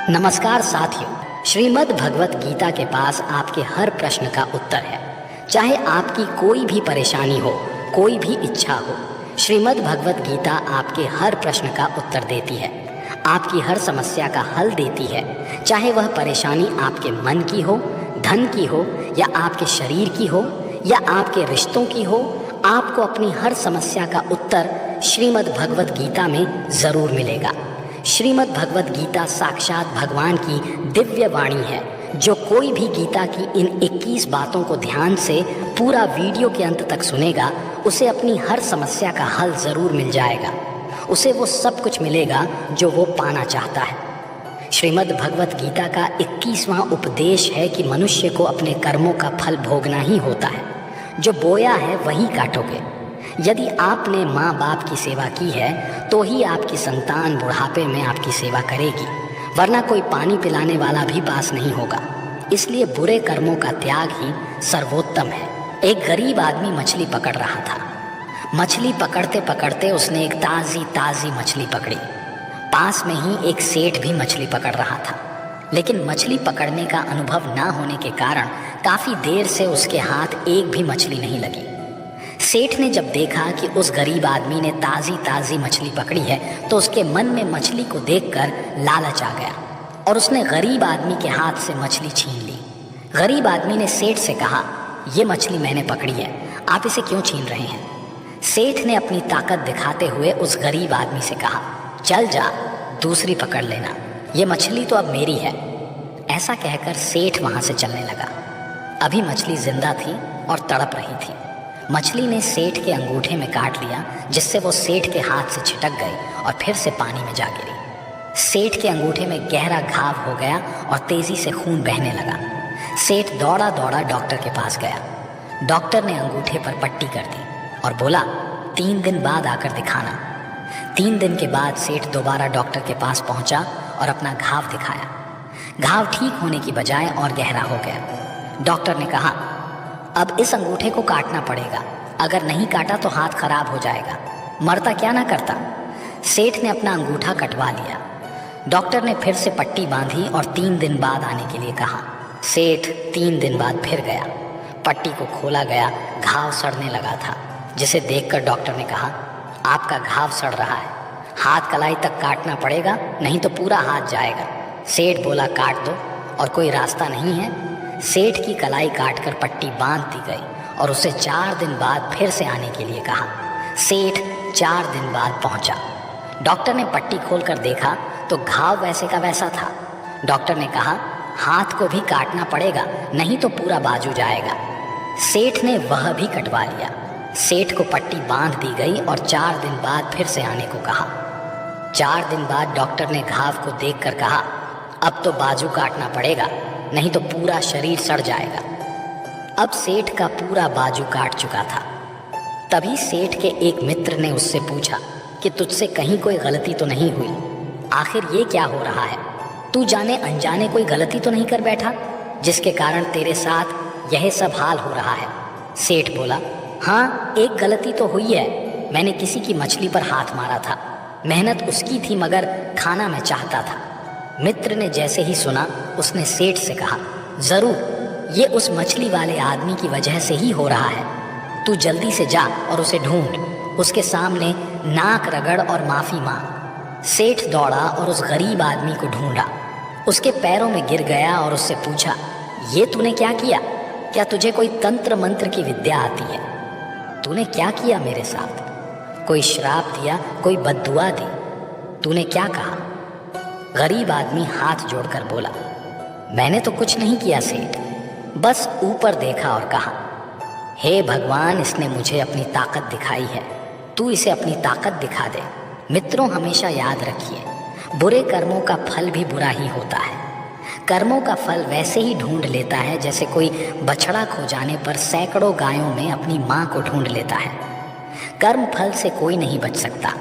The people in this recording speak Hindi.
नमस्कार साथियों, श्रीमद् भगवत गीता के पास आपके हर प्रश्न का उत्तर है। चाहे आपकी कोई भी परेशानी हो, कोई भी इच्छा हो, श्रीमद् भगवत गीता आपके हर प्रश्न का उत्तर देती है, आपकी हर समस्या का हल देती है। चाहे वह परेशानी आपके मन की हो, धन की हो, या आपके शरीर की हो, या आपके रिश्तों की हो, आपको अपनी हर समस्या का उत्तर श्रीमद् भगवत गीता में ज़रूर मिलेगा। श्रीमद् भगवत गीता साक्षात भगवान की दिव्य वाणी है। जो कोई भी गीता की इन 21 बातों को ध्यान से पूरा वीडियो के अंत तक सुनेगा, उसे अपनी हर समस्या का हल ज़रूर मिल जाएगा। उसे वो सब कुछ मिलेगा जो वो पाना चाहता है। श्रीमद् भगवत गीता का 21वां उपदेश है कि मनुष्य को अपने कर्मों का फल भोगना ही होता है। जो बोया है वही काटोगे। यदि आपने माँ बाप की सेवा की है तो ही आपकी संतान बुढ़ापे में आपकी सेवा करेगी, वरना कोई पानी पिलाने वाला भी पास नहीं होगा। इसलिए बुरे कर्मों का त्याग ही सर्वोत्तम है। एक गरीब आदमी मछली पकड़ रहा था। मछली पकड़ते पकड़ते उसने एक ताज़ी मछली पकड़ी। पास में ही एक सेठ भी मछली पकड़ रहा था, लेकिन मछली पकड़ने का अनुभव ना होने के कारण काफ़ी देर से उसके हाथ एक भी मछली नहीं लगी। सेठ ने जब देखा कि उस गरीब आदमी ने ताज़ी मछली पकड़ी है तो उसके मन में मछली को देखकर लालच आ गया और उसने गरीब आदमी के हाथ से मछली छीन ली। गरीब आदमी ने सेठ से कहा, ये मछली मैंने पकड़ी है, आप इसे क्यों छीन रहे हैं? सेठ ने अपनी ताकत दिखाते हुए उस गरीब आदमी से कहा, चल जा, दूसरी पकड़ लेना, ये मछली तो अब मेरी है। ऐसा कहकर सेठ वहाँ से चलने लगा। अभी मछली जिंदा थी और तड़प रही थी। मछली ने सेठ के अंगूठे में काट लिया, जिससे वो सेठ के हाथ से छिटक गई और फिर से पानी में जा गिरी। सेठ के अंगूठे में गहरा घाव हो गया और तेजी से खून बहने लगा। सेठ दौड़ा डॉक्टर के पास गया। डॉक्टर ने अंगूठे पर पट्टी कर दी और बोला, 3 दिन बाद आकर दिखाना। 3 दिन के बाद सेठ दोबारा डॉक्टर के पास पहुंचा और अपना घाव दिखाया। घाव ठीक होने की बजाय और गहरा हो गया। डॉक्टर ने कहा, अब इस अंगूठे को काटना पड़ेगा, अगर नहीं काटा तो हाथ खराब हो जाएगा, मरता क्या ना करता। सेठ ने अपना अंगूठा कटवा लिया। डॉक्टर ने फिर से पट्टी बांधी और 3 दिन बाद आने के लिए कहा। सेठ 3 दिन बाद फिर गया। पट्टी को खोला गया, घाव सड़ने लगा था, जिसे देखकर डॉक्टर ने कहा, आपका घाव सड़ रहा है, हाथ कलाई तक काटना पड़ेगा, नहीं तो पूरा हाथ जाएगा। सेठ बोला, काट दो, और कोई रास्ता नहीं है। सेठ की कलाई काटकर पट्टी बांध दी गई और उसे 4 दिन बाद फिर से आने के लिए कहा। सेठ 4 दिन बाद पहुंचा। डॉक्टर ने पट्टी खोलकर देखा तो घाव वैसे का वैसा था। डॉक्टर ने कहा, हाथ को भी काटना पड़ेगा, नहीं तो पूरा बाजू जाएगा। सेठ ने वह भी कटवा लिया। सेठ को पट्टी बांध दी गई और 4 दिन बाद फिर से आने को कहा। 4 दिन बाद डॉक्टर ने घाव को देखकर कहा, अब तो बाजू काटना पड़ेगा, नहीं तो पूरा शरीर सड़ जाएगा। अब सेठ का पूरा बाजू काट चुका था। तभी सेठ के एक मित्र ने उससे पूछा कि तुझसे कहीं कोई गलती तो नहीं हुई? आखिर ये क्या हो रहा है? तू जाने अनजाने कोई गलती तो नहीं कर बैठा, जिसके कारण तेरे साथ यह सब हाल हो रहा है? सेठ बोला, हाँ, एक गलती तो हुई है। मैंने किसी की मछली पर हाथ मारा था। मेहनत उसकी थी, मगर खाना मैं चाहता था। मित्र ने जैसे ही सुना, उसने सेठ से कहा, ज़रूर, ये उस मछली वाले आदमी की वजह से ही हो रहा है। तू जल्दी से जा और उसे ढूंढ, उसके सामने नाक रगड़ और माफ़ी मांग। सेठ दौड़ा और उस गरीब आदमी को ढूंढा। उसके पैरों में गिर गया और उससे पूछा, ये तूने क्या किया? क्या तुझे कोई तंत्र मंत्र की विद्या आती है? तूने क्या किया मेरे साथ? कोई श्राप दिया, कोई बद्दुआ दी? तूने क्या कहा? गरीब आदमी हाथ जोड़कर बोला, मैंने तो कुछ नहीं किया सेठ, बस ऊपर देखा और कहा, हे भगवान, इसने मुझे अपनी ताकत दिखाई है, तू इसे अपनी ताकत दिखा दे। मित्रों, हमेशा याद रखिए, बुरे कर्मों का फल भी बुरा ही होता है। कर्मों का फल वैसे ही ढूंढ लेता है जैसे कोई बछड़ा खो जाने पर सैकड़ों गायों में अपनी माँ को ढूंढ लेता है। कर्म फल से कोई नहीं बच सकता।